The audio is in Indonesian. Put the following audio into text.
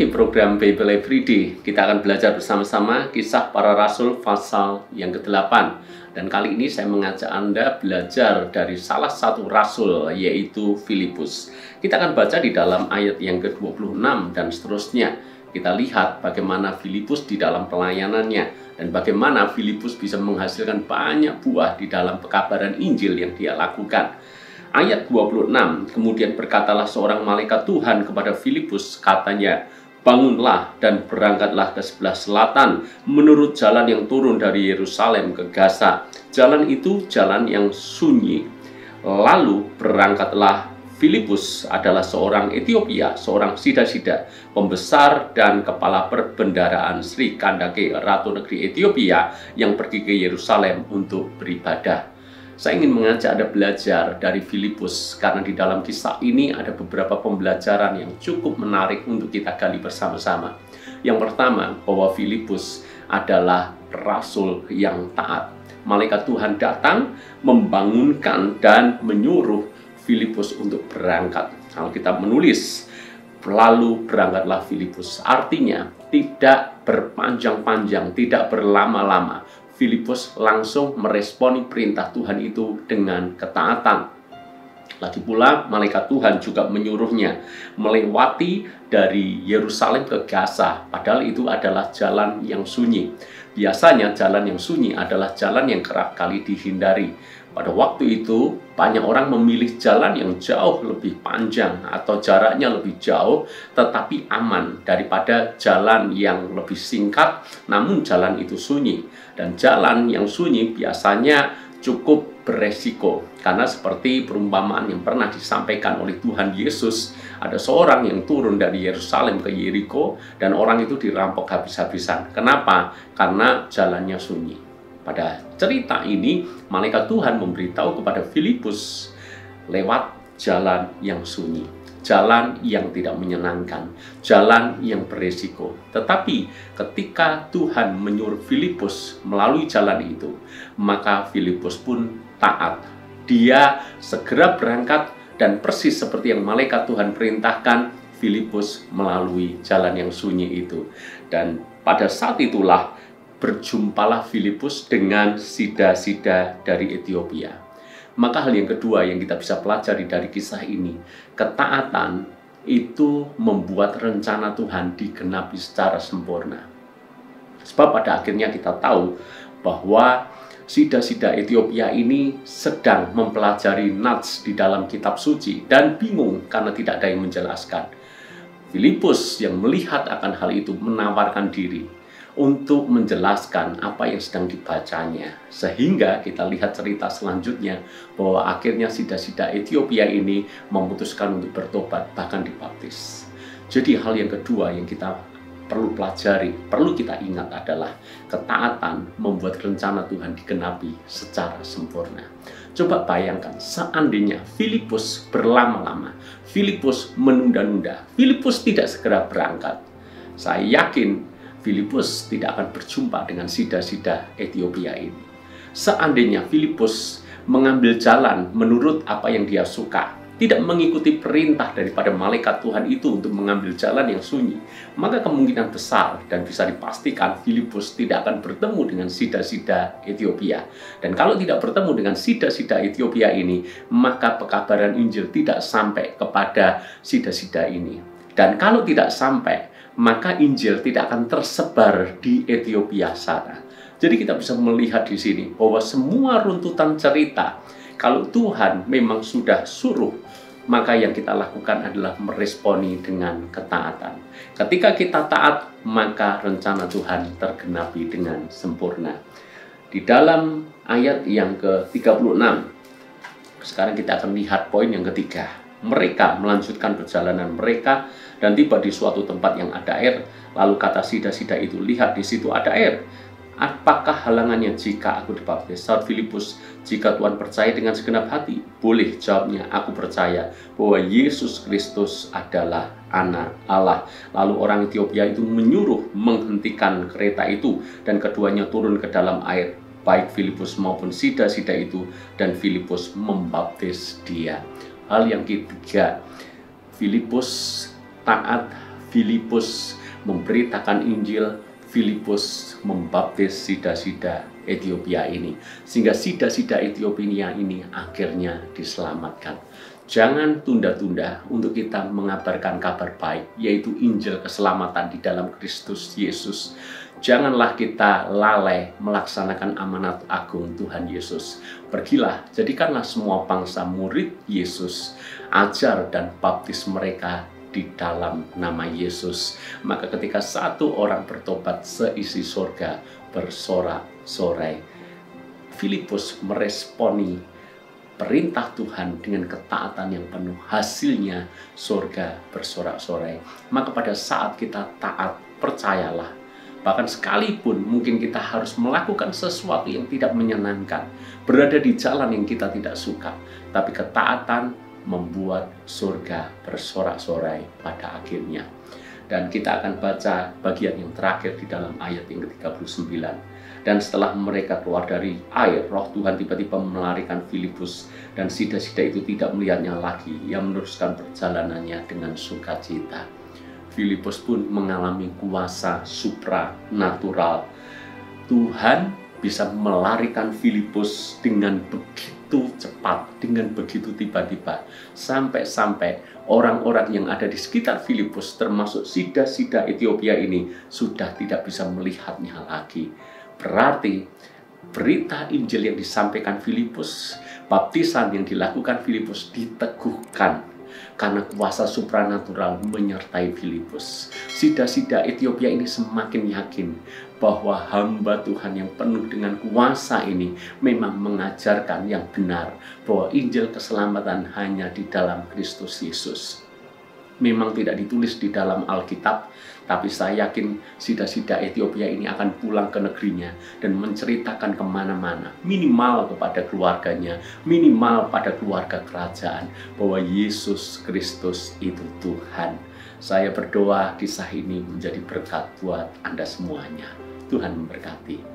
Di program Bible Everyday, kita akan belajar bersama-sama Kisah Para Rasul pasal yang ke-8. Dan kali ini saya mengajak Anda belajar dari salah satu rasul, yaitu Filipus. Kita akan baca di dalam ayat yang ke-26 dan seterusnya. Kita lihat bagaimana Filipus di dalam pelayanannya dan bagaimana Filipus bisa menghasilkan banyak buah di dalam pekabaran Injil yang dia lakukan. Ayat 26, kemudian berkatalah seorang malaikat Tuhan kepada Filipus, katanya, bangunlah dan berangkatlah ke sebelah selatan menurut jalan yang turun dari Yerusalem ke Gaza. Jalan itu jalan yang sunyi. Lalu berangkatlah. Filipus adalah seorang Ethiopia, seorang sida-sida, pembesar dan kepala perbendaraan Sri Kandake, Ratu Negeri Ethiopia yang pergi ke Yerusalem untuk beribadah. Saya ingin mengajak Anda belajar dari Filipus karena di dalam kisah ini ada beberapa pembelajaran yang cukup menarik untuk kita gali bersama-sama. Yang pertama, bahwa Filipus adalah rasul yang taat. Malaikat Tuhan datang, membangunkan dan menyuruh Filipus untuk berangkat. Kalau kita menulis, lalu berangkatlah Filipus. Artinya, tidak berpanjang-panjang, tidak berlama-lama. Filipus langsung meresponi perintah Tuhan itu dengan ketaatan. Lagi pula, malaikat Tuhan juga menyuruhnya melewati dari Yerusalem ke Gaza, padahal itu adalah jalan yang sunyi. Biasanya jalan yang sunyi adalah jalan yang kerap kali dihindari. Pada waktu itu, banyak orang memilih jalan yang jauh lebih panjang atau jaraknya lebih jauh, tetapi aman daripada jalan yang lebih singkat, namun jalan itu sunyi. Dan jalan yang sunyi biasanya cukup beresiko, karena seperti perumpamaan yang pernah disampaikan oleh Tuhan Yesus, ada seorang yang turun dari Yerusalem ke Yeriko, dan orang itu dirampok habis-habisan. Kenapa? Karena jalannya sunyi. Pada cerita ini, malaikat Tuhan memberitahu kepada Filipus lewat jalan yang sunyi, jalan yang tidak menyenangkan, jalan yang beresiko. Tetapi ketika Tuhan menyuruh Filipus melalui jalan itu, maka Filipus pun taat. Dia segera berangkat dan persis seperti yang malaikat Tuhan perintahkan, Filipus melalui jalan yang sunyi itu. Dan pada saat itulah berjumpalah Filipus dengan sida-sida dari Ethiopia. Maka hal yang kedua yang kita bisa pelajari dari kisah ini, ketaatan itu membuat rencana Tuhan digenapi secara sempurna. Sebab pada akhirnya kita tahu bahwa sida-sida Ethiopia ini sedang mempelajari nats di dalam kitab suci dan bingung karena tidak ada yang menjelaskan. Filipus yang melihat akan hal itu menawarkan diri untuk menjelaskan apa yang sedang dibacanya. Sehingga kita lihat cerita selanjutnya bahwa akhirnya sida-sida Ethiopia ini memutuskan untuk bertobat, bahkan dibaptis. Jadi hal yang kedua yang kita perlu pelajari, perlu kita ingat adalah ketaatan membuat rencana Tuhan digenapi secara sempurna. Coba bayangkan seandainya Filipus berlama-lama, Filipus menunda-nunda, Filipus tidak segera berangkat. Saya yakin Filipus tidak akan berjumpa dengan sida-sida Ethiopia ini. Seandainya Filipus mengambil jalan menurut apa yang dia suka, tidak mengikuti perintah daripada malaikat Tuhan itu untuk mengambil jalan yang sunyi, maka kemungkinan besar dan bisa dipastikan Filipus tidak akan bertemu dengan sida-sida Ethiopia. Dan kalau tidak bertemu dengan sida-sida Ethiopia ini, maka pekabaran Injil tidak sampai kepada sida-sida ini. Dan kalau tidak sampai, maka Injil tidak akan tersebar di Ethiopia sana. Jadi kita bisa melihat di sini bahwa semua runtutan cerita, kalau Tuhan memang sudah suruh, maka yang kita lakukan adalah meresponi dengan ketaatan. Ketika kita taat, maka rencana Tuhan tergenapi dengan sempurna. Di dalam ayat yang ke-36, sekarang kita akan lihat poin yang ketiga. Mereka melanjutkan perjalanan mereka dan tiba di suatu tempat yang ada air. Lalu kata sida-sida itu, lihat di situ ada air. Apakah halangannya jika aku dibaptis? Saud Filipus, jika Tuhan percaya dengan segenap hati, boleh, jawabnya, aku percaya bahwa Yesus Kristus adalah Anak Allah. Lalu orang Ethiopia itu menyuruh menghentikan kereta itu dan keduanya turun ke dalam air, baik Filipus maupun sida-sida itu, dan Filipus membaptis dia. Hal yang ketiga, Filipus taat, Filipus memberitakan Injil, Filipus membaptis sida-sida Ethiopia ini, sehingga sida-sida Ethiopia ini akhirnya diselamatkan. Jangan tunda-tunda untuk kita mengabarkan kabar baik, yaitu Injil keselamatan di dalam Kristus Yesus. Janganlah kita lalai melaksanakan amanat agung Tuhan Yesus. Pergilah, jadikanlah semua bangsa murid Yesus, ajar dan baptis mereka di dalam nama Yesus. Maka ketika satu orang bertobat, seisi surga bersorak-sorai. Filipus meresponi perintah Tuhan dengan ketaatan yang penuh, hasilnya surga bersorak-sorai. Maka pada saat kita taat, percayalah, bahkan sekalipun mungkin kita harus melakukan sesuatu yang tidak menyenangkan, berada di jalan yang kita tidak suka, tapi ketaatan membuat surga bersorak-sorai pada akhirnya. Dan kita akan baca bagian yang terakhir di dalam ayat yang ke-39. Dan setelah mereka keluar dari air, roh Tuhan tiba-tiba melarikan Filipus, dan sida-sida itu tidak melihatnya lagi. Ia meneruskan perjalanannya dengan sukacita. Filipus pun mengalami kuasa supranatural. Tuhan bisa melarikan Filipus dengan begitu cepat, dengan begitu tiba-tiba, sampai-sampai orang-orang yang ada di sekitar Filipus, termasuk sida-sida Ethiopia ini, sudah tidak bisa melihatnya lagi. Berarti berita Injil yang disampaikan Filipus, baptisan yang dilakukan Filipus diteguhkan karena kuasa supranatural menyertai Filipus. Sida-sida Ethiopia ini semakin yakin bahwa hamba Tuhan yang penuh dengan kuasa ini memang mengajarkan yang benar, bahwa Injil keselamatan hanya di dalam Kristus Yesus. Memang tidak ditulis di dalam Alkitab, tapi saya yakin sida-sida Ethiopia ini akan pulang ke negerinya dan menceritakan kemana-mana, minimal kepada keluarganya, minimal pada keluarga kerajaan, bahwa Yesus Kristus itu Tuhan. Saya berdoa kisah ini menjadi berkat buat Anda semuanya. Tuhan memberkati.